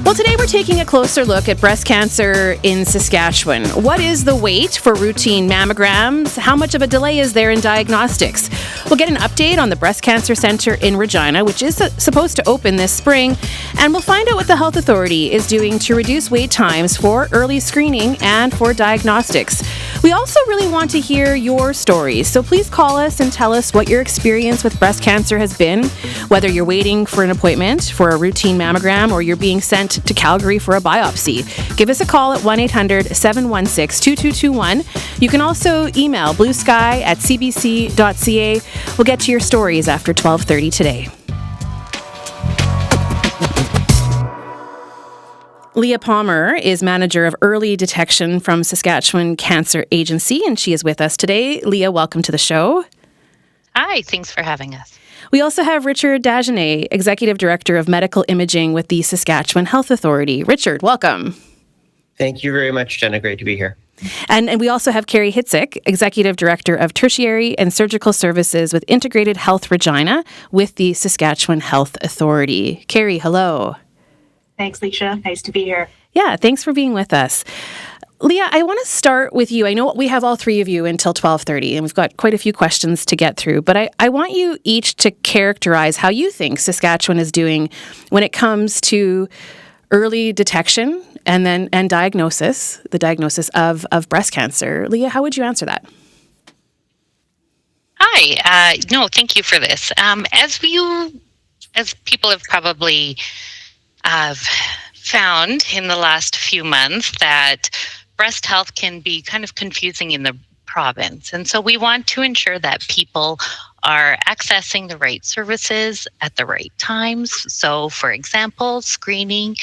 Well, today we're taking a closer look at breast cancer in Saskatchewan. What is the wait for routine mammograms? How much of a delay is there in diagnostics? We'll get an update on the Breast Cancer Centre in Regina, which is supposed to open this spring. And we'll find out what the Health Authority is doing to reduce wait times for early screening and for diagnostics. We also really want to hear your stories, so please call us and tell us what your experience with breast cancer has been, whether you're waiting for an appointment for a routine mammogram or you're being sent to Calgary for a biopsy. Give us a call at 1-800-716-2221. You can also email bluesky@cbc.ca. We'll get to your stories after 12:30 today. Leah Palmer is Manager of Early Detection from Saskatchewan Cancer Agency, and she is with us today. Leah, welcome to the show. Hi, thanks for having us. We also have Richard Dagenet, Executive Director of Medical Imaging with the Saskatchewan Health Authority. Richard, welcome. Thank you very much, Jenna. Great to be here. And we also have Carrie Hitzik, Executive Director of Tertiary and Surgical Services with Integrated Health Regina with the Saskatchewan Health Authority. Carrie, hello. Thanks, Leisha. Nice to be here. Yeah, thanks for being with us. Leah, I want to start with you. I know we have all three of you until 12:30, and we've got quite a few questions to get through, but I want you each to characterize how you think Saskatchewan is doing when it comes to early detection and diagnosis, the diagnosis of breast cancer. Leah, how would you answer that? Hi. No, thank you for this. As people have probably found in the last few months, that breast health can be kind of confusing in the province. And so we want to ensure that people are accessing the right services at the right times. So, for example, screening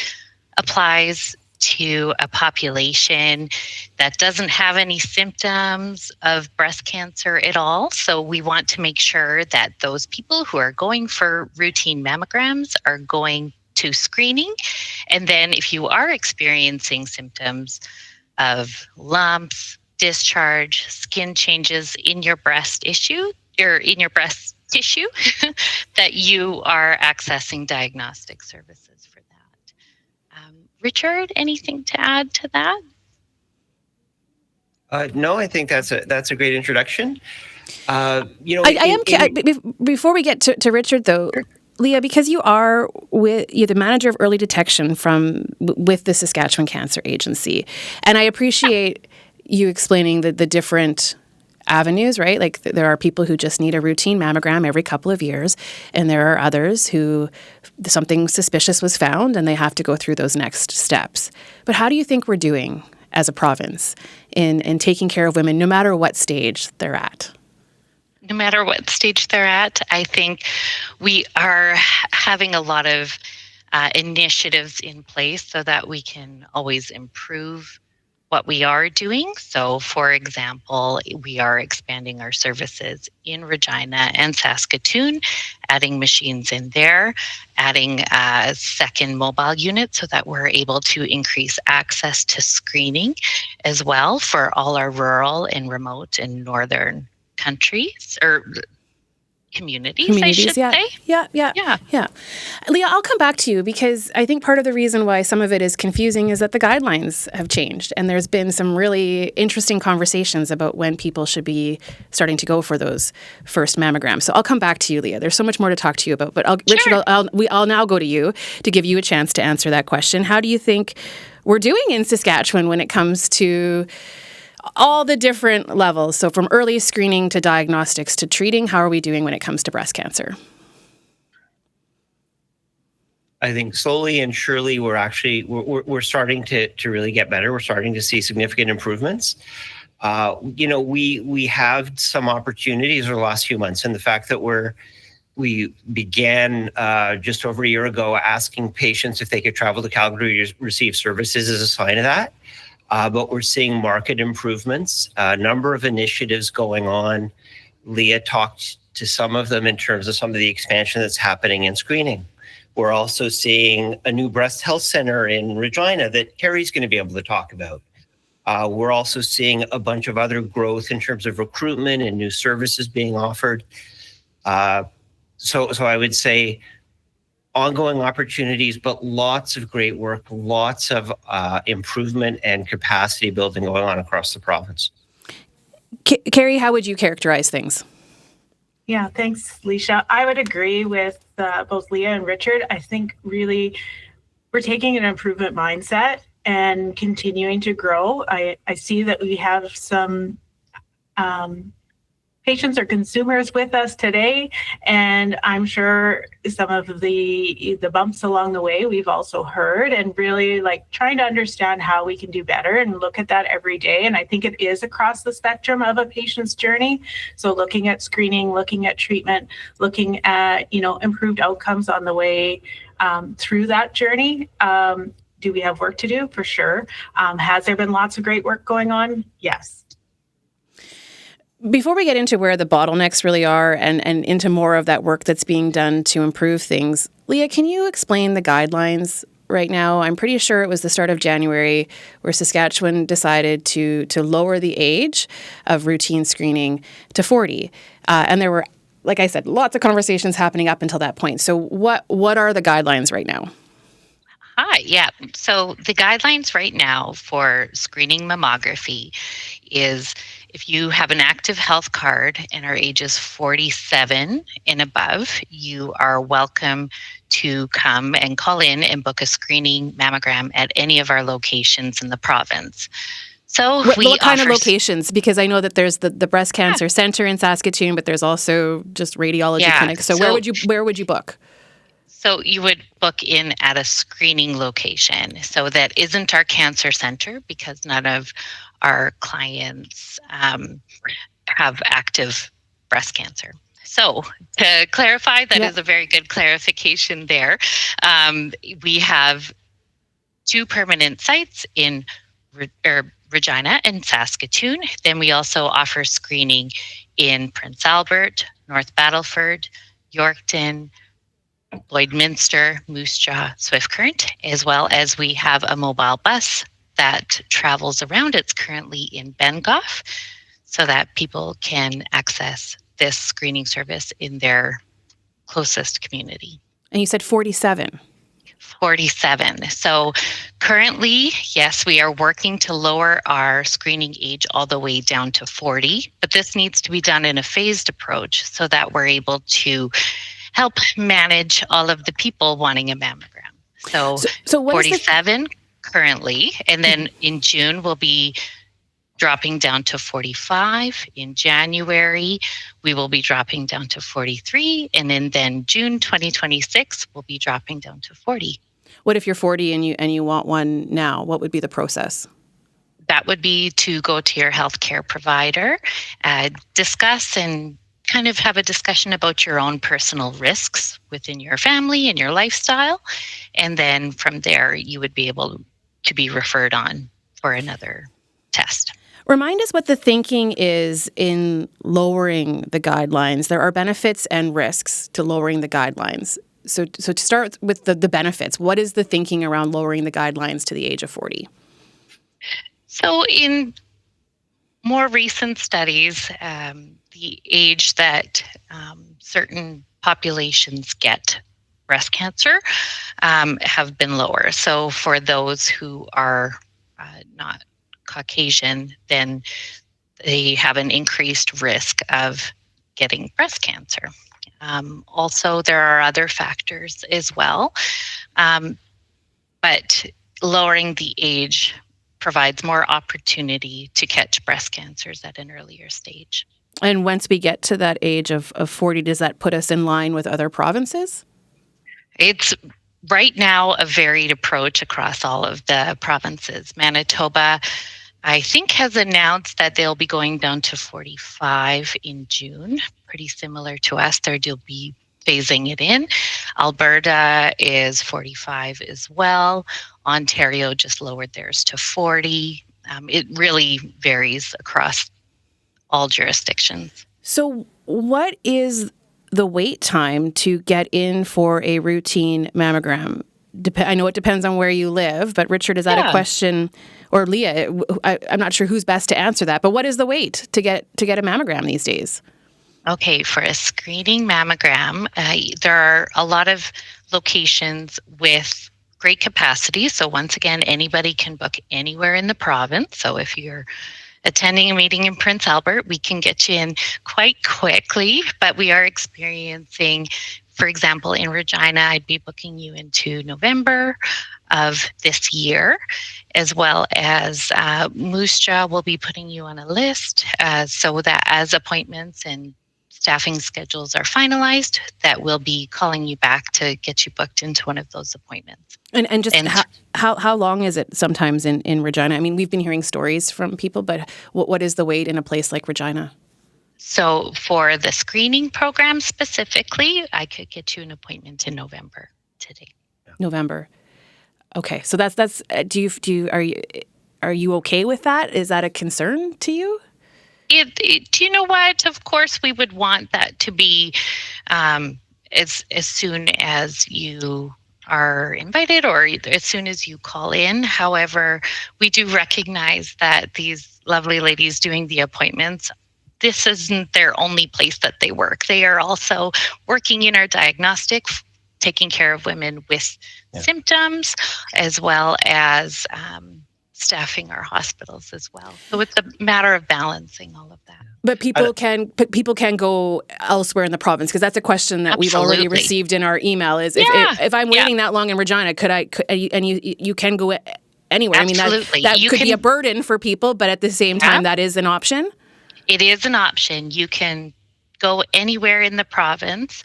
applies to a population that doesn't have any symptoms of breast cancer at all. So we want to make sure that those people who are going for routine mammograms are going to screening. And then if you are experiencing symptoms of lumps, discharge, skin changes in your breast tissue, that you are accessing diagnostic services for that. Richard, anything to add to that? No, I think that's a great introduction. Before we get to Richard, though, Leah, because you're the manager of early detection with the Saskatchewan Cancer Agency, and I appreciate you explaining the different avenues, right? Like there are people who just need a routine mammogram every couple of years, and there are others who something suspicious was found and they have to go through those next steps. But how do you think we're doing as a province in taking care of women no matter what stage they're at? No matter what stage they're at, I think we are having a lot of initiatives in place so that we can always improve what we are doing. So, for example, we are expanding our services in Regina and Saskatoon, adding machines in there, adding a second mobile unit so that we're able to increase access to screening as well for all our rural and remote and northern countries or communities, I should say. Yeah. Leah, I'll come back to you because I think part of the reason why some of it is confusing is that the guidelines have changed, and there's been some really interesting conversations about when people should be starting to go for those first mammograms. So I'll come back to you, Leah. There's so much more to talk to you about, but Richard, I'll now go to you to give you a chance to answer that question. How do you think we're doing in Saskatchewan when it comes to all the different levels? So from early screening to diagnostics to treating, how are we doing when it comes to breast cancer? I think slowly and surely we're starting to really get better. We're starting to see significant improvements. We have some opportunities over the last few months, and the fact that we began just over a year ago asking patients if they could travel to Calgary to receive services is a sign of that. But we're seeing market improvements, a number of initiatives going on. Leah talked to some of them in terms of some of the expansion that's happening in screening. We're also seeing a new breast health center in Regina that Carrie's going to be able to talk about. We're also seeing a bunch of other growth in terms of recruitment and new services being offered. So I would say ongoing opportunities, but lots of great work, lots of improvement and capacity building going on across the province. Carrie, how would you characterize things? Yeah, thanks, Leisha. I would agree with both Leah and Richard. I think really we're taking an improvement mindset and continuing to grow. I see that we have some patients or consumers with us today, and I'm sure some of the bumps along the way we've also heard, and really like trying to understand how we can do better and look at that every day. And I think it is across the spectrum of a patient's journey. So looking at screening, looking at treatment, looking at improved outcomes on the way through that journey. Do we have work to do? For sure. Has there been lots of great work going on? Yes. Before we get into where the bottlenecks really are and into more of that work that's being done to improve things, Leah, can you explain the guidelines right now? I'm pretty sure it was the start of January where Saskatchewan decided to lower the age of routine screening to 40. And there were, like I said, lots of conversations happening up until that point. So what are the guidelines right now? Hi, yeah. So the guidelines right now for screening mammography is if you have an active health card and are ages 47 and above, you are welcome to come and call in and book a screening mammogram at any of our locations in the province. So what kind of locations? Because I know that there's the breast cancer center in Saskatoon, but there's also just radiology clinics. So where would you book? So you would book in at a screening location. So that isn't our cancer center because none of our clients have active breast cancer. So to clarify, that is a very good clarification there. We have 2 permanent sites in Regina and Saskatoon. Then we also offer screening in Prince Albert, North Battleford, Yorkton, Lloydminster, Moose Jaw, Swift Current, as well as we have a mobile bus that travels around. It's currently in Bengoff so that people can access this screening service in their closest community. And you said 47. 47. So currently, yes, we are working to lower our screening age all the way down to 40, but this needs to be done in a phased approach so that we're able to help manage all of the people wanting a mammogram. So what 47 currently, and then in June we'll be dropping down to 45. In January, we will be dropping down to 43. And then June 2026, we'll be dropping down to 40. What if you're 40 and you want one now? What would be the process? That would be to go to your healthcare provider, discuss and kind of have a discussion about your own personal risks within your family and your lifestyle. And then from there, you would be able to be referred on for another test. Remind us what the thinking is in lowering the guidelines. There are benefits and risks to lowering the guidelines. So to start with the benefits, what is the thinking around lowering the guidelines to the age of 40? So in more recent studies, the age that certain populations get breast cancer have been lower. So for those who are not Caucasian, then they have an increased risk of getting breast cancer. Also, there are other factors as well, but lowering the age provides more opportunity to catch breast cancers at an earlier stage. And once we get to that age of 40, does that put us in line with other provinces? It's right now a varied approach across all of the provinces. Manitoba, I think, has announced that they'll be going down to 45 in June, pretty similar to us. They'll be phasing it in. Alberta is 45 as well. Ontario just lowered theirs to 40. It really varies across all jurisdictions. So what is the wait time to get in for a routine mammogram? I know it depends on where you live, but Richard, is that a question, or Leah, I'm not sure who's best to answer that, but what is the wait to get a mammogram these days? Okay, for a screening mammogram, there are a lot of locations with great capacity. So once again, anybody can book anywhere in the province. So if you're attending a meeting in Prince Albert, we can get you in quite quickly, but we are experiencing, for example, in Regina, I'd be booking you into November of this year, as well as Moose Jaw will be putting you on a list so that as appointments and staffing schedules are finalized, that we'll be calling you back to get you booked into one of those appointments. And just how long is it sometimes in Regina? I mean, we've been hearing stories from people, but what is the wait in a place like Regina? So for the screening program specifically, I could get you an appointment in November today. November. Okay. So that's are you okay with that? Is that a concern to you? Do you know what? Of course, we would want that to be as soon as you are invited or as soon as you call in. However, we do recognize that these lovely ladies doing the appointments, this isn't their only place that they work. They are also working in our diagnostic, taking care of women with symptoms, as well as staffing our hospitals as well. So it's a matter of balancing all of that. But people can go elsewhere in the province, because that's a question that we've already received in our email. Is if I'm waiting that long in Regina, and you can go anywhere. Absolutely. I mean, that could be a burden for people, but at the same time, that is an option. It is an option. You can go anywhere in the province,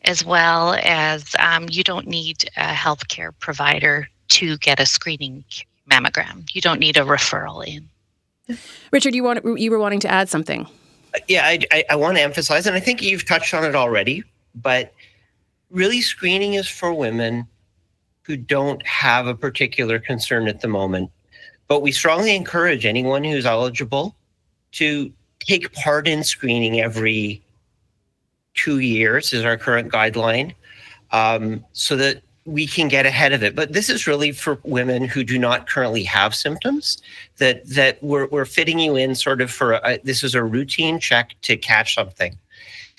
as well as you don't need a healthcare provider to get a screening mammogram. You don't need a referral in. Richard, you were wanting to add something. Yeah, I want to emphasize, and I think you've touched on it already, but really screening is for women who don't have a particular concern at the moment. But we strongly encourage anyone who's eligible to take part in screening every 2 years is our current guideline, so that we can get ahead of it. But this is really for women who do not currently have symptoms, that we're fitting you in sort of for this is a routine check to catch something.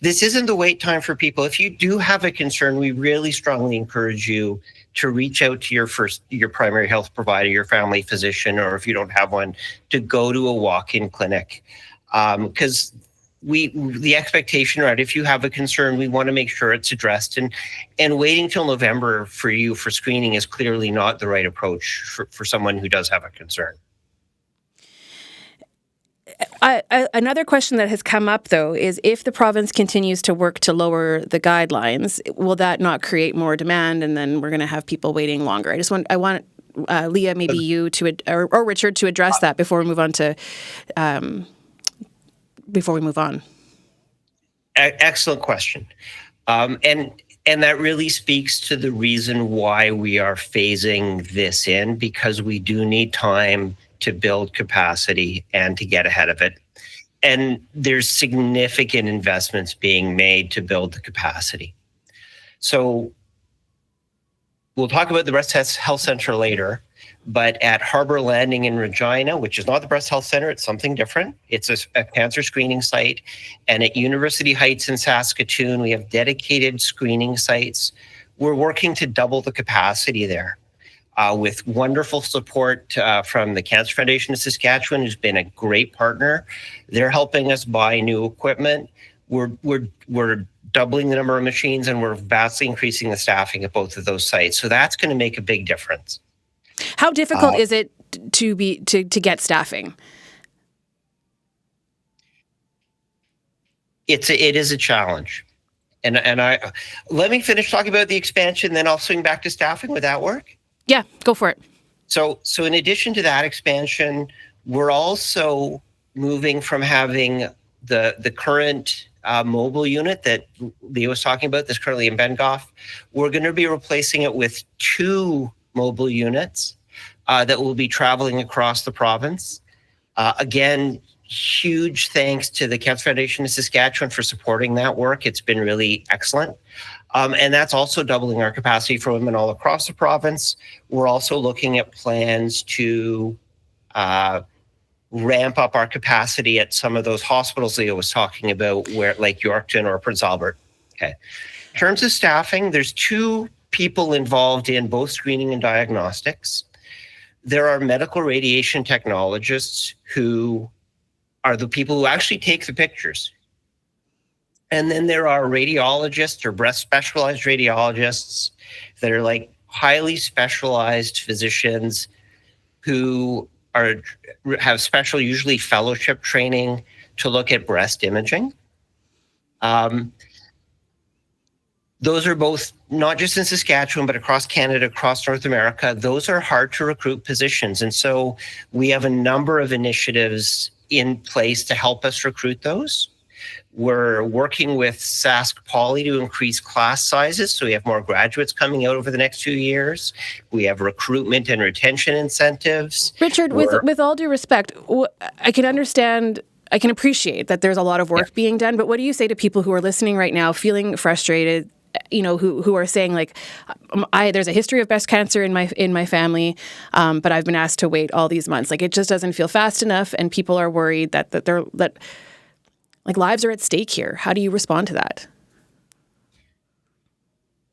This isn't the wait time for people. If you do have a concern, we really strongly encourage you to reach out to your primary health provider, your family physician, or if you don't have one, to go to a walk-in clinic. Because the expectation, right, if you have a concern, we want to make sure it's addressed, and waiting till November for you for screening is clearly not the right approach for someone who does have a concern. Another question that has come up, though, is if the province continues to work to lower the guidelines, will that not create more demand, and then we're going to have people waiting longer? I want Leah, maybe you or Richard to address that before we move on to. Excellent question. And that really speaks to the reason why we are phasing this in, because we do need time to build capacity and to get ahead of it. And there's significant investments being made to build the capacity. So we'll talk about the Breast Health Center later. But at Harbour Landing in Regina, which is not the Breast Health Center, it's something different. It's a cancer screening site. And at University Heights in Saskatoon, we have dedicated screening sites. We're working to double the capacity there with wonderful support from the Cancer Foundation of Saskatchewan, who's been a great partner. They're helping us buy new equipment. We're doubling the number of machines, and we're vastly increasing the staffing at both of those sites. So that's going to make a big difference. How difficult is it to get staffing? It is a challenge, and I let me finish talking about the expansion, then I'll swing back to staffing. Would that work? Yeah, go for it. So in addition to that expansion, we're also moving from having the current mobile unit that Leah was talking about, that's currently in Bengoff. We're going to be replacing it with 2 mobile units that will be traveling across the province. Again, huge thanks to the Cancer Foundation of Saskatchewan for supporting that work. It's been really excellent. And that's also doubling our capacity for women all across the province. We're also looking at plans to ramp up our capacity at some of those hospitals Leah was talking about, where like Yorkton or Prince Albert. Okay. In terms of staffing, there's 2 people involved in both screening and diagnostics. There are medical radiation technologists who are the people who actually take the pictures. And then there are radiologists or breast specialized radiologists that are like highly specialized physicians who have special, usually fellowship training to look at breast imaging. Those are both, not just in Saskatchewan, but across Canada, across North America. Those are hard to recruit positions. And so we have a number of initiatives in place to help us recruit those. We're working with Sask Poly to increase class sizes, so we have more graduates coming out over the next 2 years. We have recruitment and retention incentives. Richard, with all due respect, I can understand, I can appreciate that there's a lot of work being done, but what do you say to people who are listening right now, feeling frustrated, who are saying like, there's a history of breast cancer in my family, but I've been asked to wait all these months. Like, it just doesn't feel fast enough, and people are worried that lives are at stake here. How do you respond to that?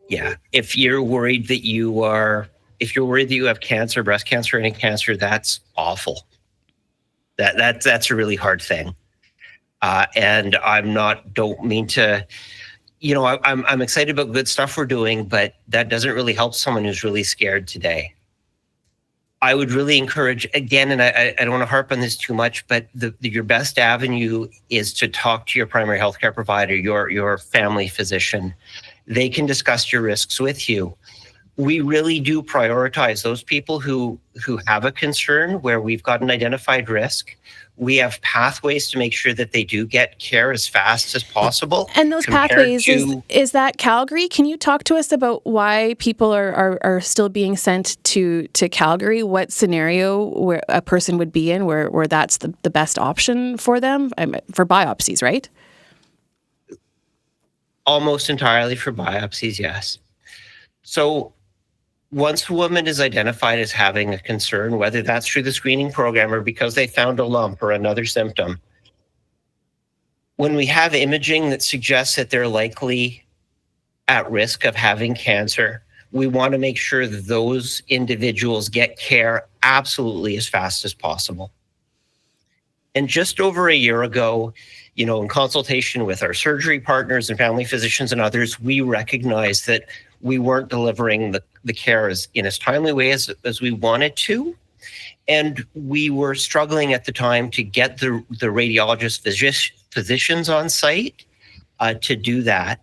Yeah, if you're worried that you have cancer, breast cancer, any cancer, that's awful. That's a really hard thing. And don't mean to. I'm excited about good stuff we're doing, but that doesn't really help someone who's really scared today. I would really encourage, again, and I don't want to harp on this too much, but your best avenue is to talk to your primary healthcare provider, your family physician. They can discuss your risks with you. We really do prioritize those people who have a concern where we've got an identified risk. We have pathways to make sure that they do get care as fast as possible. And those pathways, is that Calgary? Can you talk to us about why people are still being sent to Calgary? What scenario where a person would be in where that's the best option for them? For biopsies, right? Almost entirely for biopsies, yes. So once a woman is identified as having a concern, whether that's through the screening program or because they found a lump or another symptom, when we have imaging that suggests that they're likely at risk of having cancer, we want to make sure that those individuals get care absolutely as fast as possible. And just over a year ago, in consultation with our surgery partners and family physicians and others, we recognized that we weren't delivering the care in as timely way as we wanted to. And we were struggling at the time to get the radiologist physicians on site to do that.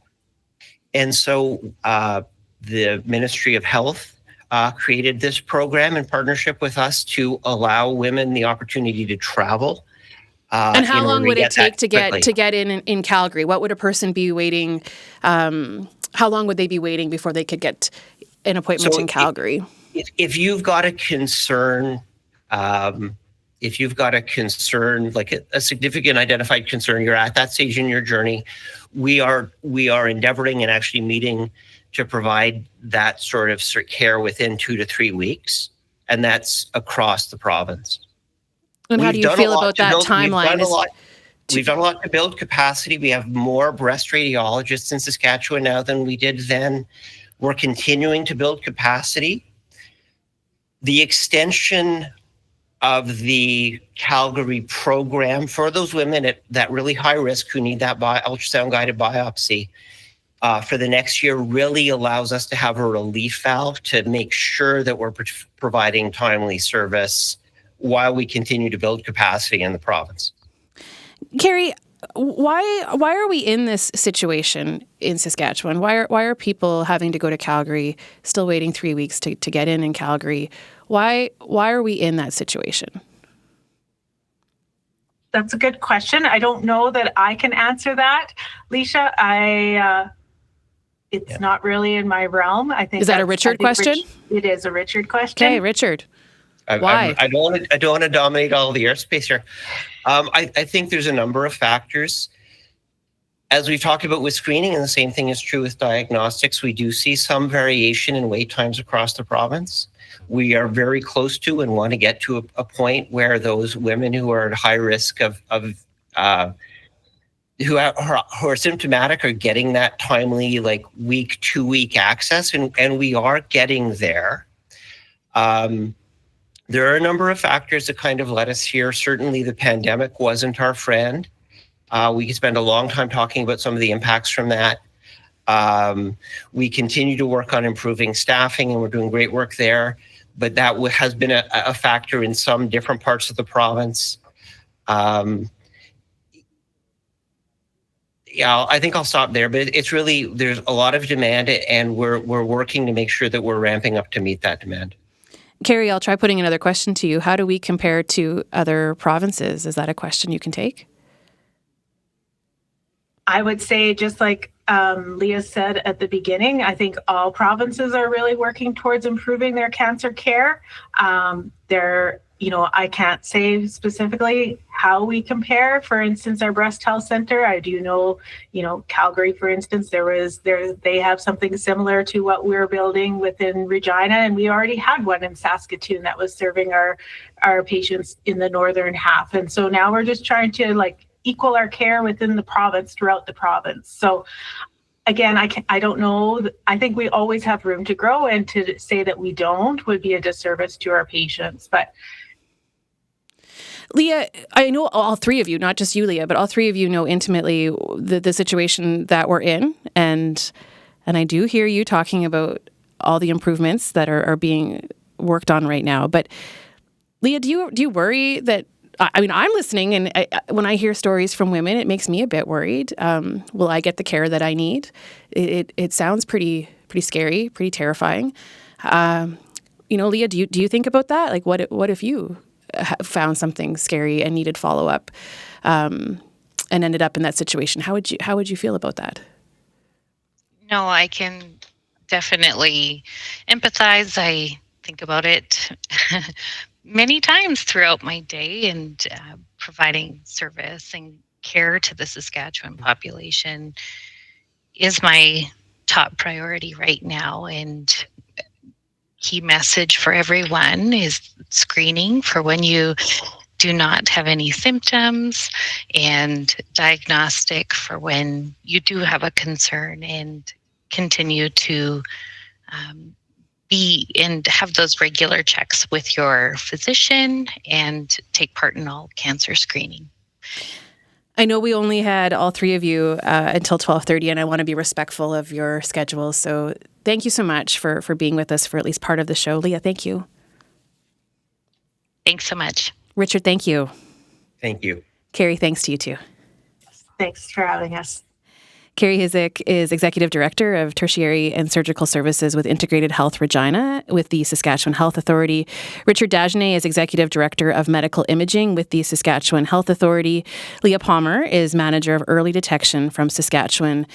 And so the Ministry of Health created this program in partnership with us to allow women the opportunity to travel. And how long would it take to get in Calgary? What would a person be waiting? How long would they be waiting before they could get an appointment in Calgary? If you've got a concern, like a significant identified concern, you're at that stage in your journey, we are endeavoring and actually meeting to provide that sort of care within 2 to 3 weeks, and that's across the province. And how do you feel about that timeline? We've done a lot to build capacity. We have more breast radiologists in Saskatchewan now than we did then. We're continuing to build capacity. The extension of the Calgary program for those women at that really high risk who need that ultrasound-guided biopsy for the next year really allows us to have a relief valve to make sure that we're providing timely service while we continue to build capacity in the province. Carrie, why are we in this situation in Saskatchewan? Why are people having to go to Calgary, still waiting 3 weeks to get in Calgary? Why are we in that situation? That's a good question. I don't know that I can answer that, Leisha. It's not really in my realm. I think. Is that a Richard question? It is a Richard question. Okay, Richard. Why? I don't want to dominate all the airspace here. I think there's a number of factors. As we've talked about with screening, and the same thing is true with diagnostics, we do see some variation in wait times across the province. We are very close to and want to get to a point where those women who are at high risk of who are symptomatic are getting that timely, like week, 2 week access, and we are getting there. There are a number of factors that kind of led us here. Certainly the pandemic wasn't our friend. We could spend a long time talking about some of the impacts from that. We continue to work on improving staffing, and we're doing great work there, but that has been a factor in some different parts of the province. Yeah, I think I'll stop there, but it's really, there's a lot of demand, and we're working to make sure that we're ramping up to meet that demand. Carrie, I'll try putting another question to you. How do we compare to other provinces? Is that a question you can take? I would say, just like Leah said at the beginning, I think all provinces are really working towards improving their cancer care. I can't say specifically how we compare. For instance, our breast health center, I do know, Calgary, for instance, they have something similar to what we're building within Regina, and we already had one in Saskatoon that was serving our patients in the northern half. And so now we're just trying to equal our care within the province, throughout the province. So again, I don't know. I think we always have room to grow, and to say that we don't would be a disservice to our patients. But Leah, I know all three of you, not just you, Leah, but all three of you know intimately the situation that we're in. And I do hear you talking about all the improvements that are being worked on right now. But Leah, do you worry that, I'm listening, and when I hear stories from women, it makes me a bit worried. Will I get the care that I need? It sounds pretty scary, pretty terrifying. Leah, do you think about that? What if you found something scary and needed follow-up, and ended up in that situation? How would you feel about that? No, I can definitely empathize. I think about it many times throughout my day, and providing service and care to the Saskatchewan population is my top priority right now. And key message for everyone is screening for when you do not have any symptoms, and diagnostic for when you do have a concern, and continue to be and have those regular checks with your physician, and take part in all cancer screening. I know we only had all three of you until 12:30, and I want to be respectful of your schedules. So thank you so much for being with us for at least part of the show. Leah, thank you. Thanks so much. Richard, thank you. Thank you. Carrie, thanks to you too. thanks for having us. Carrie Hizik is Executive Director of Tertiary and Surgical Services with Integrated Health Regina with the Saskatchewan Health Authority. Richard Dagenet is Executive Director of Medical Imaging with the Saskatchewan Health Authority. Leah Palmer is Manager of Early Detection from the Saskatchewan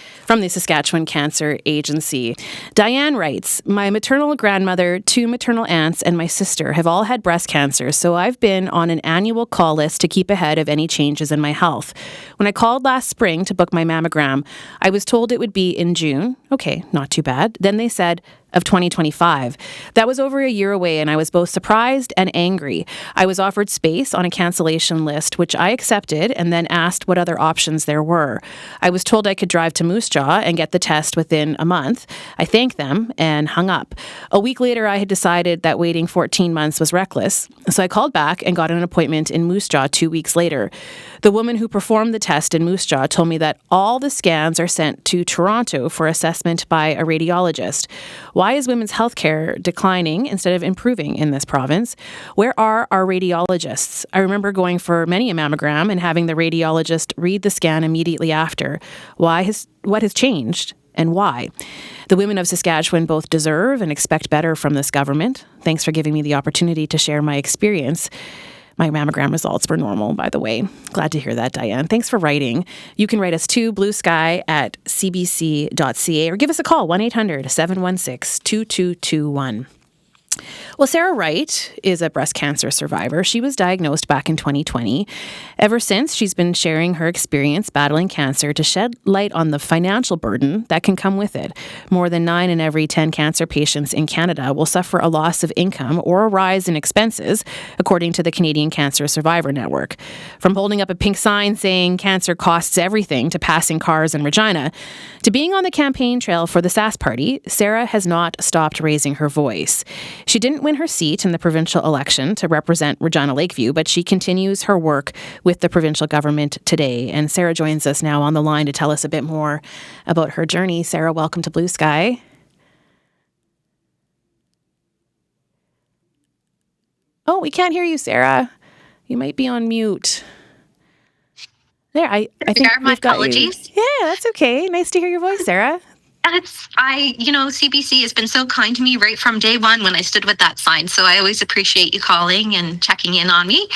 Cancer Agency. Diane writes, my maternal grandmother, 2 maternal aunts, and my sister have all had breast cancer, so I've been on an annual call list to keep ahead of any changes in my health. When I called last spring to book my mammogram, I was told it would be in June. Okay, not too bad. Then they said of 2025. That was over a year away, and I was both surprised and angry. I was offered space on a cancellation list, which I accepted, and then asked what other options there were. I was told I could drive to Moose Jaw and get the test within a month. I thanked them and hung up. A week later, I had decided that waiting 14 months was reckless, so I called back and got an appointment in Moose Jaw 2 weeks later. The woman who performed the test in Moose Jaw told me that all the scans are sent to Toronto for assessment by a radiologist. Why is women's health care declining instead of improving in this province? Where are our radiologists? I remember going for many a mammogram and having the radiologist read the scan immediately after. What has changed and why? The women of Saskatchewan both deserve and expect better from this government. Thanks for giving me the opportunity to share my experience. My mammogram results were normal, by the way. Glad to hear that, Diane. Thanks for writing. You can write us to bluesky@cbc.ca or give us a call, 1-800-716-2221. Well, Sarah Wright is a breast cancer survivor. She was diagnosed back in 2020. Ever since, she's been sharing her experience battling cancer to shed light on the financial burden that can come with it. More than 9 in every 10 cancer patients in Canada will suffer a loss of income or a rise in expenses, according to the Canadian Cancer Survivor Network. From holding up a pink sign saying cancer costs everything to passing cars in Regina, to being on the campaign trail for the Sass Party, Sarah has not stopped raising her voice. She didn't win her seat in the provincial election to represent Regina Lakeview, but she continues her work with the provincial government today. And Sarah joins us now on the line to tell us a bit more about her journey. Sarah, welcome to Blue Sky. Oh, we can't hear you, Sarah. You might be on mute. There, I think we've got apologies. You. Yeah, that's okay. Nice to hear your voice, Sarah. CBC has been so kind to me right from day one when I stood with that sign. So I always appreciate you calling and checking in on me.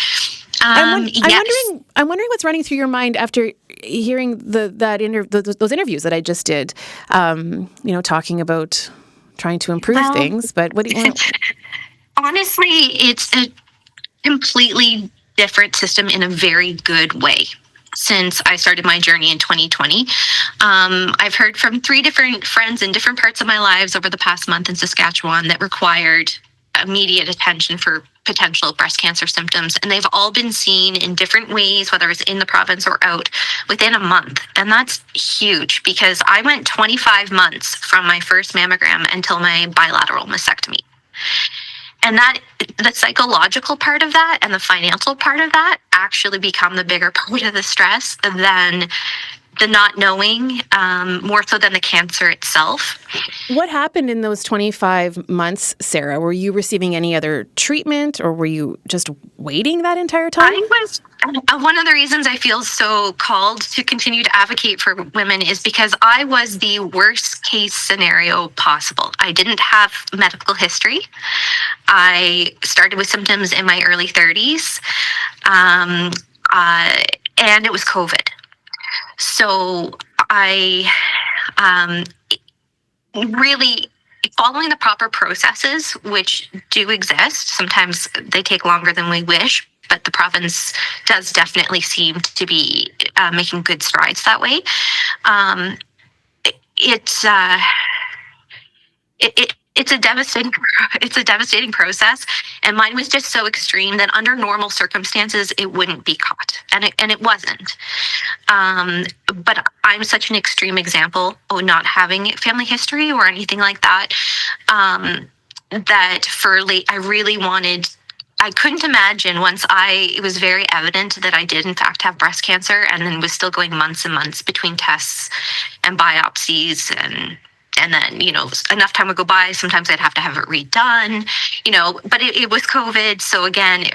I'm wondering what's running through your mind after hearing those interviews that I just did. Talking about trying to improve things. But what do you want? Honestly, it's a completely different system in a very good way. Since I started my journey in 2020. I've heard from 3 different friends in different parts of my lives over the past month in Saskatchewan that required immediate attention for potential breast cancer symptoms. And they've all been seen in different ways, whether it's in the province or out, within a month. And that's huge because I went 25 months from my first mammogram until my bilateral mastectomy. And that the psychological part of that and the financial part of that actually become the bigger part of the stress than the not knowing, more so than the cancer itself. What happened in those 25 months, Sarah? Were you receiving any other treatment or were you just waiting that entire time? One of the reasons I feel so called to continue to advocate for women is because I was the worst case scenario possible. I didn't have medical history. I started with symptoms in my early 30s, and it was COVID. So I really, following the proper processes, which do exist, sometimes they take longer than we wish, but the province does definitely seem to be making good strides that way. It's a devastating process, and mine was just so extreme that under normal circumstances it wouldn't be caught, and it wasn't. But I'm such an extreme example of not having family history or anything like that. I couldn't imagine once it was very evident that I did in fact have breast cancer, and then was still going months and months between tests and biopsies and then, enough time would go by. Sometimes I'd have to have it redone, but it was COVID. So again,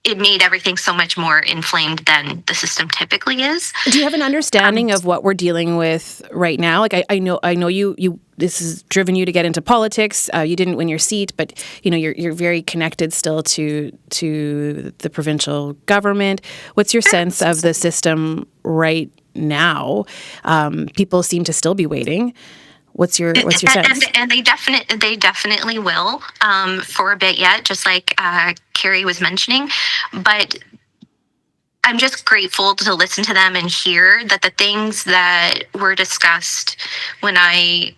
it made everything so much more inflamed than the system typically is. Do you have an understanding of what we're dealing with right now? Like I know you this has driven you to get into politics. You didn't win your seat, but you're very connected still to the provincial government. What's your sense of the system right now? People seem to still be waiting. What's your sense? And they definitely will for a bit yet, just like Carrie was mentioning. But I'm just grateful to listen to them and hear that the things that were discussed when I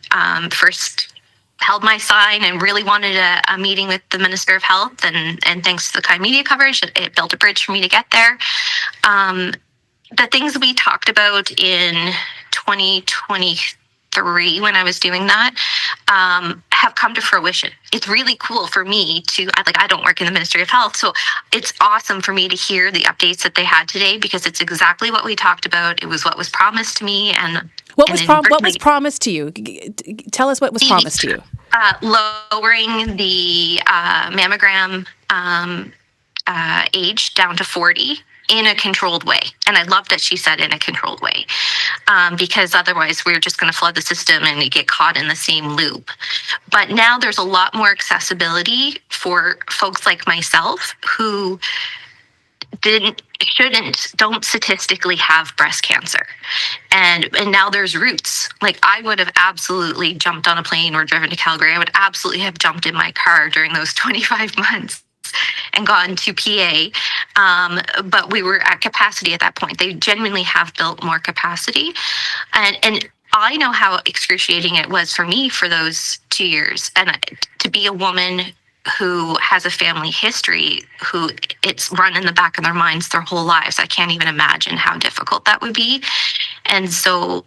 first held my sign and really wanted a meeting with the Minister of Health, and thanks to the kind media coverage, it built a bridge for me to get there. The things we talked about in 2023 when I was doing that have come to fruition. It's really cool for me I don't work in the Ministry of Health, so it's awesome for me to hear the updates that they had today, because it's exactly what we talked about. It was what was promised to me. And what was promised to you? Tell us what was promised to you. Lowering the mammogram age down to 40 in a controlled way. And I love that she said in a controlled way, because otherwise we're just going to flood the system and get caught in the same loop. But now there's a lot more accessibility for folks like myself who don't statistically have breast cancer. And now there's roots. Like, I would have absolutely jumped on a plane or driven to Calgary. I would absolutely have jumped in my car during those 25 months and gone to PA. But we were at capacity at that point. They genuinely have built more capacity. And I know how excruciating it was for me for those 2 years. And to be a woman who has a family history, who it's run in the back of their minds their whole lives, I can't even imagine how difficult that would be. And so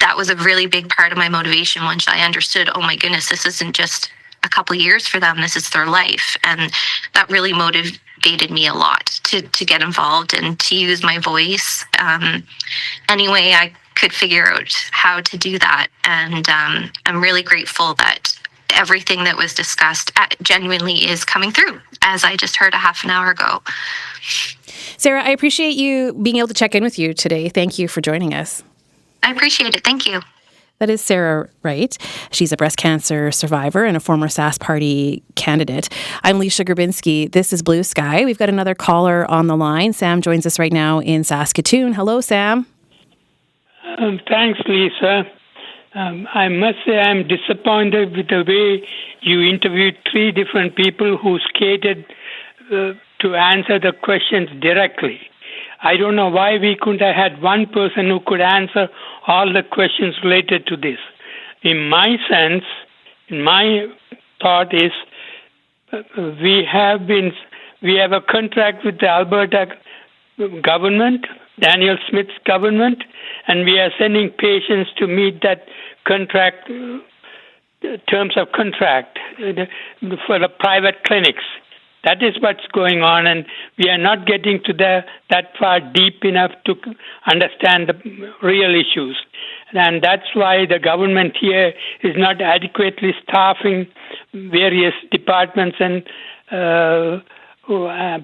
that was a really big part of my motivation once I understood, oh my goodness, this isn't just a couple of years for them, this is their life. And that really motivated me a lot to get involved and to use my voice any way I could figure out how to do that. And I'm really grateful that everything that was discussed genuinely is coming through, as I just heard a half an hour ago. Sarah, I appreciate you being able to check in with you today. Thank you for joining us. I appreciate it. Thank you. That is Sarah Wright. She's a breast cancer survivor and a former Sask Party candidate. I'm Leisha Grabinski. This is Blue Sky. We've got another caller on the line. Sam joins us right now in Saskatoon. Hello, Sam. Thanks, Lisa. I must say I'm disappointed with the way you interviewed 3 different people who skated to answer the questions directly. I don't know why we couldn't have had one person who could answer all the questions related to this. In my sense, in my thought is, we have a contract with the Alberta government, Daniel Smith's government, and we are sending patients to meet that contract, terms of contract for the private clinics. That is what's going on, and we are not getting to that far deep enough to understand the real issues. And that's why the government here is not adequately staffing various departments and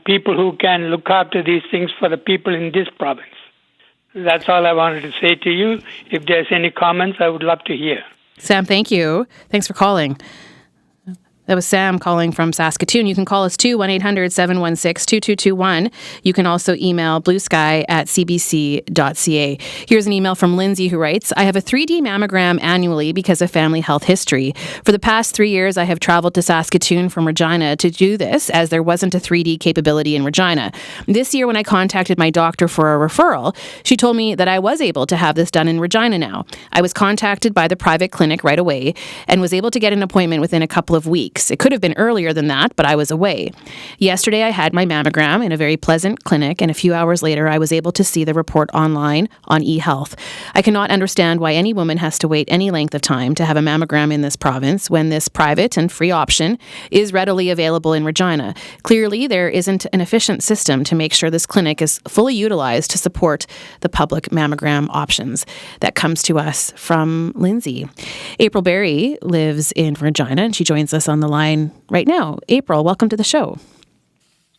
people who can look after these things for the people in this province. That's all I wanted to say to you. If there's any comments, I would love to hear. Sam, thank you. Thanks for calling. That was Sam calling from Saskatoon. You can call us too, 1-800-716-2221. You can also email bluesky@cbc.ca. Here's an email from Lindsay who writes, I have a 3D mammogram annually because of family health history. For the past 3 years, I have traveled to Saskatoon from Regina to do this, as there wasn't a 3D capability in Regina. This year, when I contacted my doctor for a referral, she told me that I was able to have this done in Regina now. I was contacted by the private clinic right away and was able to get an appointment within a couple of weeks. It could have been earlier than that, but I was away. Yesterday, I had my mammogram in a very pleasant clinic, and a few hours later, I was able to see the report online on eHealth. I cannot understand why any woman has to wait any length of time to have a mammogram in this province when this private and free option is readily available in Regina. Clearly, there isn't an efficient system to make sure this clinic is fully utilized to support the public mammogram options. That comes to us from Lindsay. April Berry lives in Regina, and she joins us on the line right now. April, welcome to the show.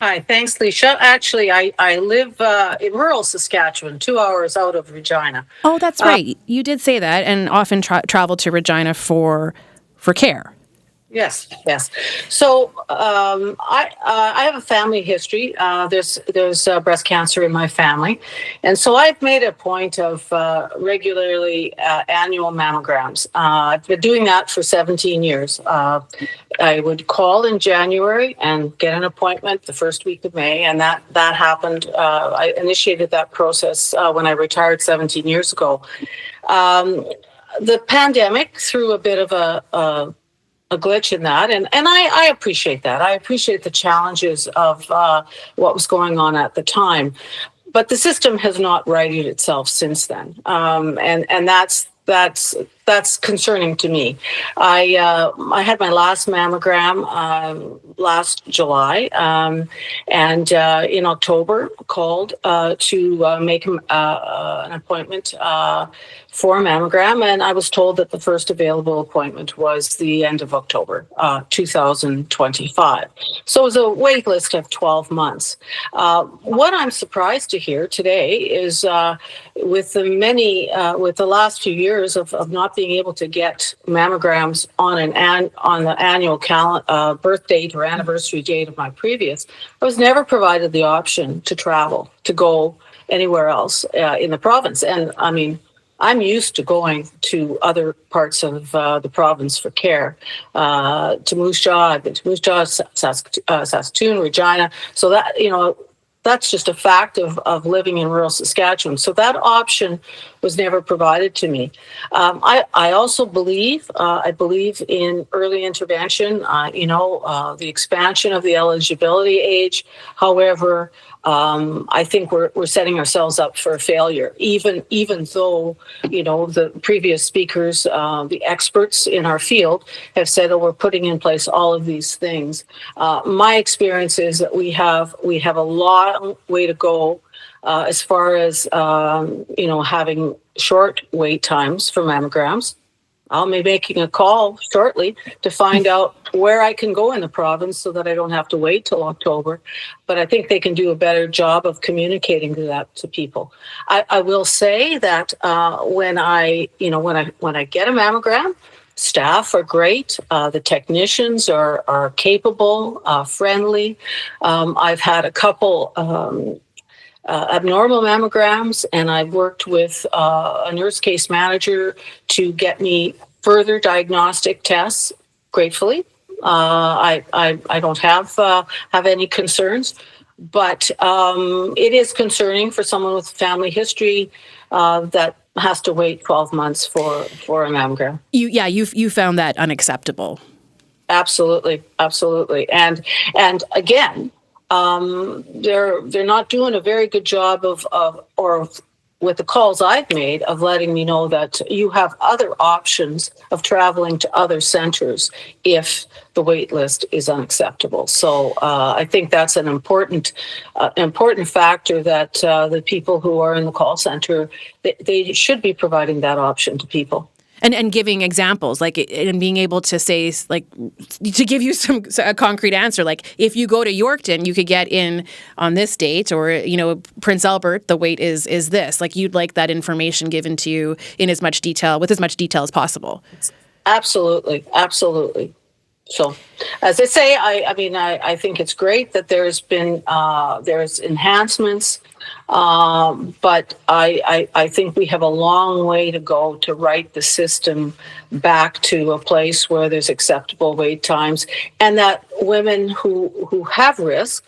Hi, thanks, Leisha. Actually, I live in rural Saskatchewan, 2 hours out of Regina. Oh, that's right. You did say that, and often travel to Regina for care. Yes. So I have a family history. There's breast cancer in my family, and so I've made a point of regularly annual mammograms. I've been doing that for 17 years. I would call in January and get an appointment the first week of May, and that happened. I initiated that process when I retired 17 years ago. The pandemic threw a bit of a glitch in that, and I appreciate that. I appreciate the challenges of what was going on at the time, but the system has not righted itself since then, and that's concerning to me. I had my last mammogram last July, and in October called to make an appointment for a mammogram, and I was told that the first available appointment was the end of October 2025. So it was a wait list of 12 months. What I'm surprised to hear today is with the last few years of not being able to get mammograms on the annual birth date or anniversary date of my previous, I was never provided the option to travel, to go anywhere else in the province. And I mean, I'm used to going to other parts of the province for care, to Moose Jaw. I've been to Moose Jaw, Saskatoon, Regina. So that, that's just a fact of living in rural Saskatchewan. So that option was never provided to me. I also believe, in early intervention, the expansion of the eligibility age. However, I think we're setting ourselves up for a failure, even though, the previous speakers, the experts in our field have said that we're putting in place all of these things. My experience is that we have a long way to go as far as, having short wait times for mammograms. I'll be making a call shortly to find out where I can go in the province so that I don't have to wait till October. But I think they can do a better job of communicating that to people. I will say that when I get a mammogram, staff are great. The technicians are capable, friendly. I've had a couple abnormal mammograms, and I've worked with a nurse case manager to get me further diagnostic tests. Gratefully, I don't have any concerns, but it is concerning for someone with family history that has to wait 12 months for a mammogram. You found that unacceptable. Absolutely, and again. They're not doing a very good job or with the calls I've made of letting me know that you have other options of traveling to other centers if the wait list is unacceptable. So I think that's an important factor that the people who are in the call center, they should be providing that option to people. And giving examples, and being able to say, to give you a concrete answer, like if you go to Yorkton, you could get in on this date, or, Prince Albert, the wait is this. Like, you'd like that information given to you in as much detail, with as much detail as possible. Absolutely. So, as I say, I think it's great that there's enhancements, but I think we have a long way to go to right the system back to a place where there's acceptable wait times, and that women who have risk,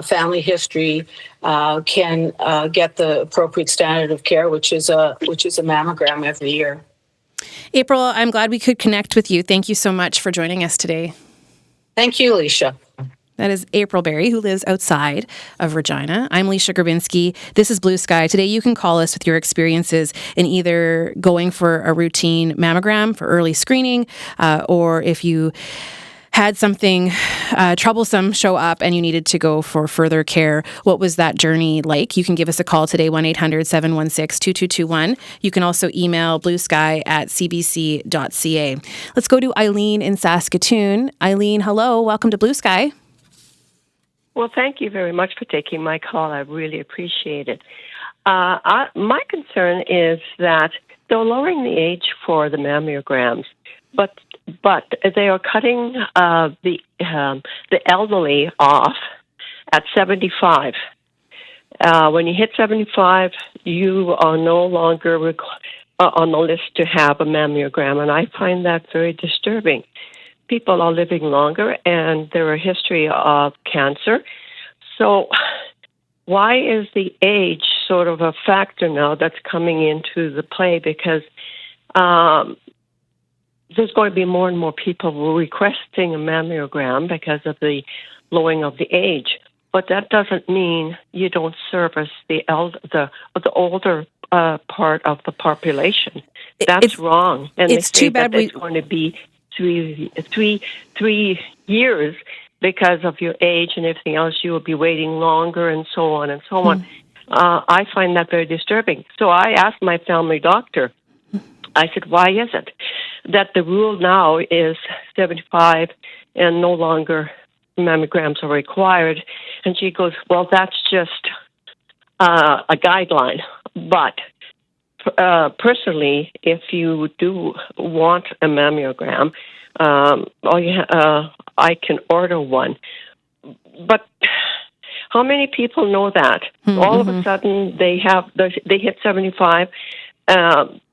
family history, can get the appropriate standard of care, which is a mammogram every year. April, I'm glad we could connect with you. Thank you so much for joining us today. Thank you, Alicia. That is April Berry, who lives outside of Regina. I'm Alicia Grabinski. This is Blue Sky. Today you can call us with your experiences in either going for a routine mammogram for early screening, or if you had something troublesome show up and you needed to go for further care. What was that journey like? You can give us a call today, 1-800-716-2221. You can also email bluesky@cbc.ca. Let's go to Eileen in Saskatoon. Eileen, hello. Welcome to Blue Sky. Well, thank you very much for taking my call. I really appreciate it. My concern is that they're lowering the age for the mammograms, but they are cutting the elderly off at 75. When you hit 75, you are no longer on the list to have a mammogram, and I find that very disturbing. People are living longer, and there are a history of cancer. So why is the age sort of a factor now that's coming into the play? Because there's going to be more and more people requesting a mammogram because of the lowering of the age. But that doesn't mean you don't service the older part of the population. That's wrong. And it's too bad it's going to be three years because of your age and everything else. You will be waiting longer, and so on and so on. I find that very disturbing. So I asked my family doctor, I said, why is it that the rule now is 75 and no longer mammograms are required? And she goes, well, that's just a guideline. But personally, if you do want a mammogram, I can order one. But how many people know that? All of a sudden, they hit 75.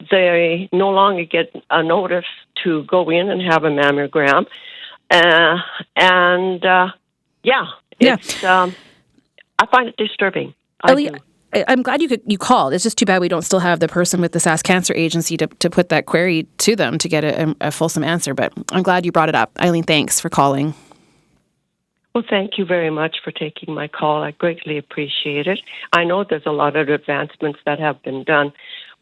They no longer get a notice to go in and have a mammogram, I find it disturbing. I'm glad you called. It's just too bad we don't still have the person with the Sask Cancer Agency to put that query to them to get a fulsome answer. But I'm glad you brought it up. Eileen, thanks for calling. Well, thank you very much for taking my call. I greatly appreciate it. I know there's a lot of advancements that have been done,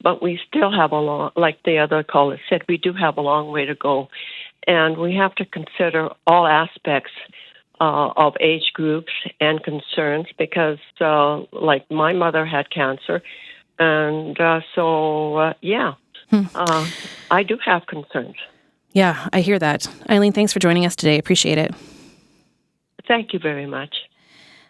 but we still have like the other caller said, we do have a long way to go. And we have to consider all aspects of age groups and concerns because, like, my mother had cancer. And I do have concerns. Yeah, I hear that. Eileen, thanks for joining us today. Appreciate it. Thank you very much.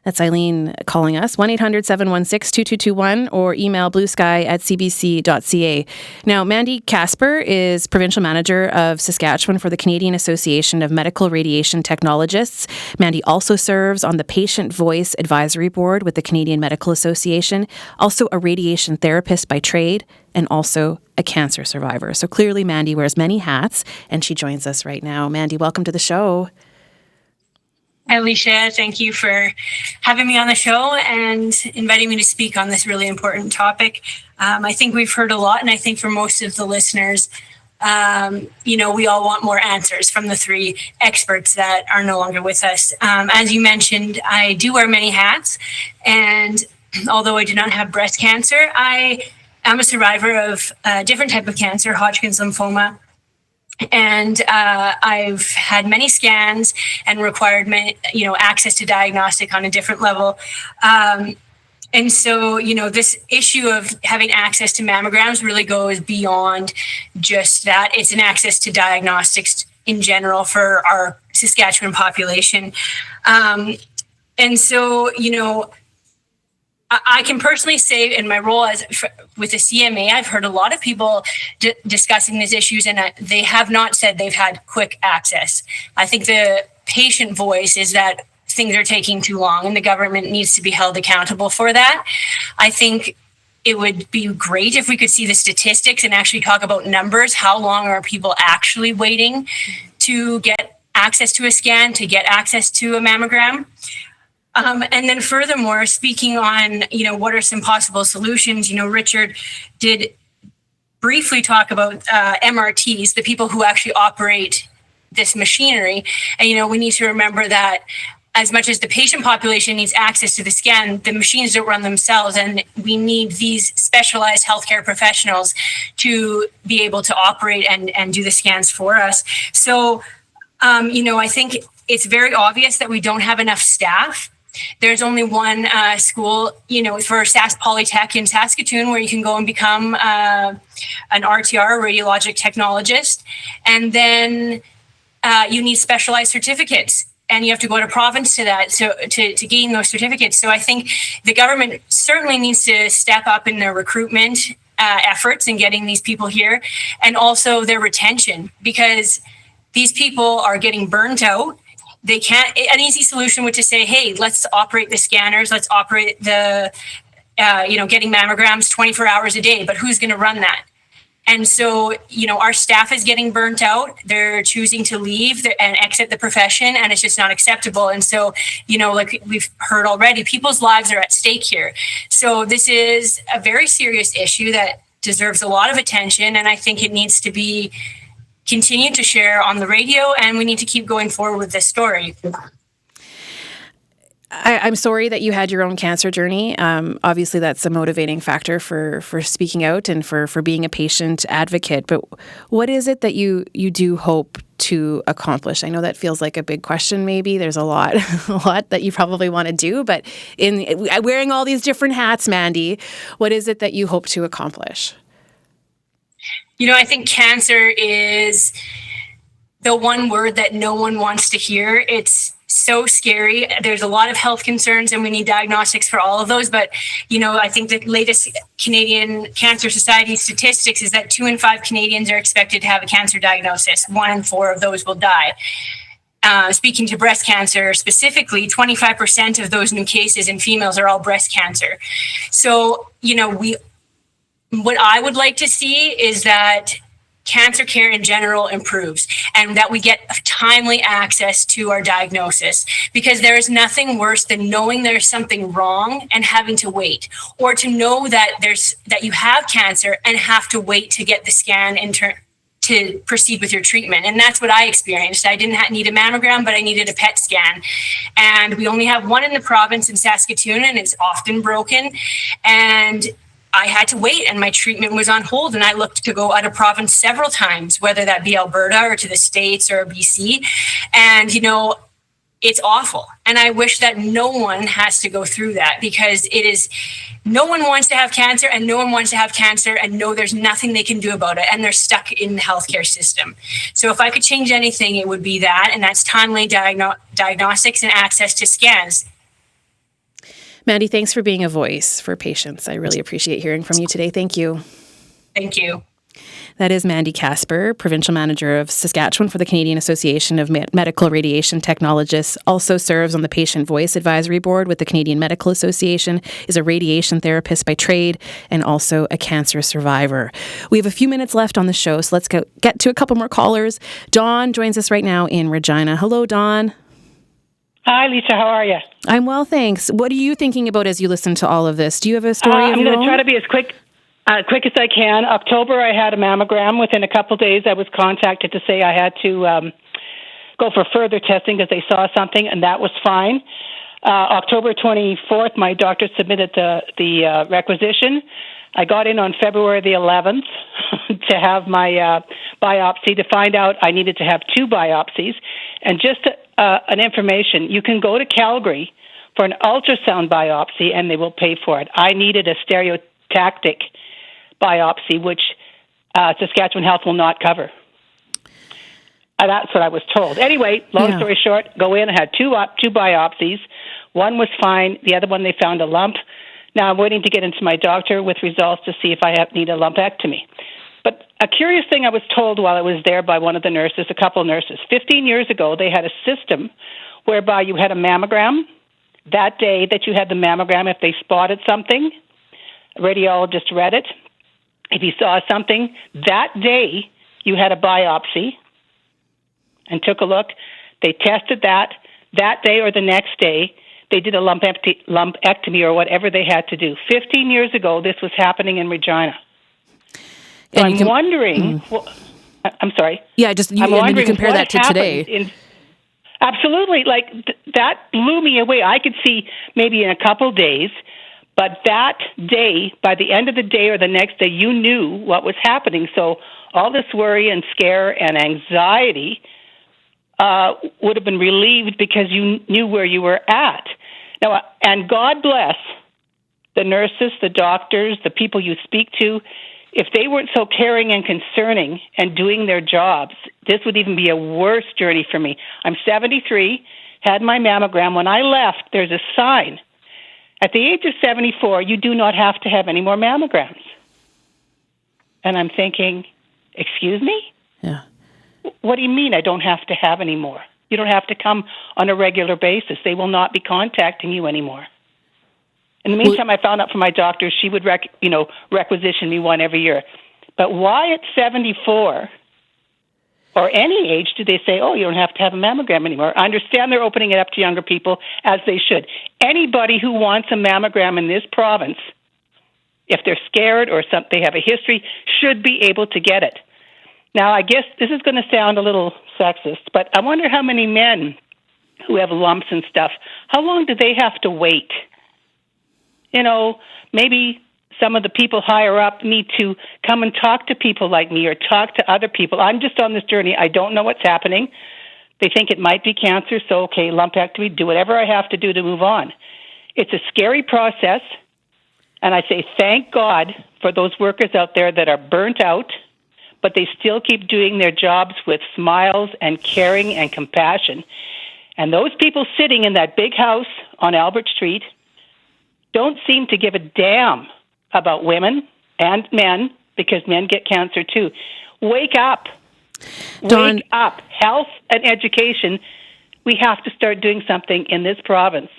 That's Eileen calling us, 1-800-716-2221, or email bluesky@cbc.ca. Now, Mandy Casper is Provincial Manager of Saskatchewan for the Canadian Association of Medical Radiation Technologists. Mandy also serves on the Patient Voice Advisory Board with the Canadian Medical Association, also a radiation therapist by trade, and also a cancer survivor. So clearly, Mandy wears many hats, and she joins us right now. Mandy, welcome to the show. Hi, Alicia. Thank you for having me on the show and inviting me to speak on this really important topic. I think we've heard a lot, and I think for most of the listeners, we all want more answers from the three experts that are no longer with us. As you mentioned, I do wear many hats, and although I do not have breast cancer, I am a survivor of a different type of cancer, Hodgkin's lymphoma. And I've had many scans and required access to diagnostic on a different level. And so, this issue of having access to mammograms really goes beyond just that. It's an access to diagnostics in general for our Saskatchewan population. And so, I can personally say in my role with the CMA, I've heard a lot of people discussing these issues, and they have not said they've had quick access. I think the patient voice is that things are taking too long, and the government needs to be held accountable for that. I think it would be great if we could see the statistics and actually talk about numbers. How long are people actually waiting to get access to a scan, to get access to a mammogram? And then furthermore, speaking on, what are some possible solutions, Richard did briefly talk about MRTs, the people who actually operate this machinery. And, we need to remember that as much as the patient population needs access to the scan, the machines don't run themselves. And we need these specialized healthcare professionals to be able to operate and do the scans for us. So, I think it's very obvious that we don't have enough staff. There's only one school, for Sask Polytech in Saskatoon, where you can go and become an RTR, a radiologic technologist. And then you need specialized certificates, and you have to go to province to that to gain those certificates. So I think the government certainly needs to step up in their recruitment efforts in getting these people here, and also their retention, because these people are getting burnt out. They can't, an easy solution would to say, hey, let's operate the scanners, let's operate the, getting mammograms 24 hours a day, but who's going to run that? And so, our staff is getting burnt out. They're choosing to leave and exit the profession, and it's just not acceptable. And so, like we've heard already, people's lives are at stake here. So this is a very serious issue that deserves a lot of attention, and I think it needs to be continue to share on the radio, and we need to keep going forward with this story. I'm sorry that you had your own cancer journey. Obviously, that's a motivating factor for speaking out and for being a patient advocate. But what is it that you do hope to accomplish? I know that feels like a big question. Maybe there's a lot that you probably want to do. But in wearing all these different hats, Mandy, what is it that you hope to accomplish? I think cancer is the one word that no one wants to hear. It's so scary. There's a lot of health concerns and we need diagnostics for all of those. But, I think the latest Canadian Cancer Society statistics is that 2 in 5 Canadians are expected to have a cancer diagnosis. 1 in 4 of those will die. Speaking to breast cancer specifically, 25% of those new cases in females are all breast cancer. So, what I would like to see is that cancer care in general improves and that we get timely access to our diagnosis, because there is nothing worse than knowing there's something wrong and having to wait, or to know that you have cancer and have to wait to get the scan to proceed with your treatment. And that's what I experienced. I didn't need a mammogram, but I needed a PET scan. And we only have one in the province in Saskatchewan, and it's often broken. And I had to wait, and my treatment was on hold, and I looked to go out of province several times, whether that be Alberta or to the States or BC. And, it's awful. And I wish that no one has to go through that, because no one wants to have cancer, and no one wants to have cancer and know there's nothing they can do about it, and they're stuck in the healthcare system. So if I could change anything, it would be that, and that's timely diagnostics and access to scans. Mandy, thanks for being a voice for patients. I really appreciate hearing from you today. Thank you. Thank you. That is Mandy Casper, Provincial Manager of Saskatchewan for the Canadian Association of Medical Radiation Technologists, also serves on the Patient Voice Advisory Board with the Canadian Medical Association, is a radiation therapist by trade, and also a cancer survivor. We have a few minutes left on the show, so let's get to a couple more callers. Dawn joins us right now in Regina. Hello, Dawn. Hi, Lisa. How are you? I'm well, thanks. What are you thinking about as you listen to all of this? Do you have a story of your own? I'm going to try to be as quick as I can. October, I had a mammogram. Within a couple of days, I was contacted to say I had to go for further testing because they saw something, and that was fine. October 24th, my doctor submitted the requisition. I got in on February the 11th to have my biopsy, to find out I needed to have 2 biopsies. And just an information, you can go to Calgary for an ultrasound biopsy and they will pay for it. I needed a stereotactic biopsy, which Saskatchewan Health will not cover. That's what I was told. Anyway, long story short, go in. I had two biopsies. One was fine. The other one, they found a lump. Now I'm waiting to get into my doctor with results to see if I need a lumpectomy. But a curious thing I was told while I was there by one of the nurses, a couple of nurses, 15 years ago, they had a system whereby you had a mammogram. That day that you had the mammogram, if they spotted something, a radiologist read it. If he saw something, that day you had a biopsy and took a look. They tested that day or the next day. They did a lumpectomy or whatever they had to do. 15 years ago, this was happening in Regina. So I'm wondering. I'm sorry. Yeah, you compare that to today. Absolutely, that blew me away. I could see maybe in a couple days, but that day, by the end of the day or the next day, you knew what was happening. So all this worry and scare and anxiety would have been relieved because you knew where you were at. Now, and God bless the nurses, the doctors, the people you speak to. If they weren't so caring and concerning and doing their jobs, this would even be a worse journey for me. I'm 73, had my mammogram. When I left, there's a sign. At the age of 74, you do not have to have any more mammograms. And I'm thinking, excuse me? Yeah. What do you mean I don't have to have any more? You don't have to come on a regular basis. They will not be contacting you anymore. In the meantime, I found out from my doctor she would requisition me one every year. But why at 74 or any age do they say, you don't have to have a mammogram anymore? I understand they're opening it up to younger people, as they should. Anybody who wants a mammogram in this province, if they're scared or they have a history, should be able to get it. Now, I guess this is going to sound a little sexist, but I wonder how many men who have lumps and stuff, how long do they have to wait? Maybe some of the people higher up need to come and talk to people like me or talk to other people. I'm just on this journey. I don't know what's happening. They think it might be cancer, so okay, lumpectomy, do whatever I have to do to move on. It's a scary process, and I say thank God for those workers out there that are burnt out, but they still keep doing their jobs with smiles and caring and compassion. And those people sitting in that big house on Albert Street don't seem to give a damn about women and men, because men get cancer too. Wake up. Dawn, Wake up. Health and education. We have to start doing something in this province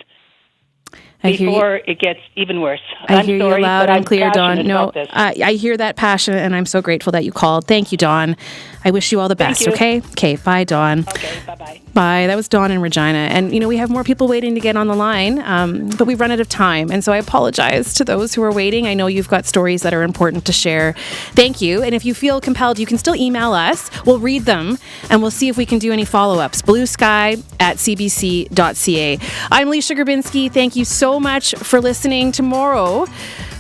before it gets even worse. I hear you loud and clear, Dawn. No, this. I hear that passion, and I'm so grateful that you called. Thank you, Dawn. I wish you all the best, you. okay? Okay, bye, Dawn. Okay, bye-bye. Bye. That was Dawn in Regina. And, we have more people waiting to get on the line, but we've run out of time. And so I apologize to those who are waiting. I know you've got stories that are important to share. Thank you. And if you feel compelled, you can still email us. We'll read them, and we'll see if we can do any follow-ups. bluesky@cbc.ca. I'm Lee Sugarbinsky. Thank you so much for listening. Tomorrow,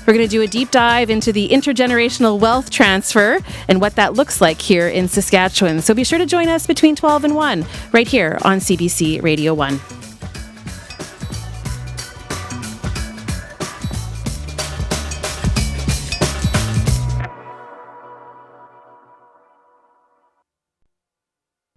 we're going to do a deep dive into the intergenerational wealth transfer and what that looks like here in Saskatchewan. So be sure to join us between 12 and 1 right here on CBC Radio 1.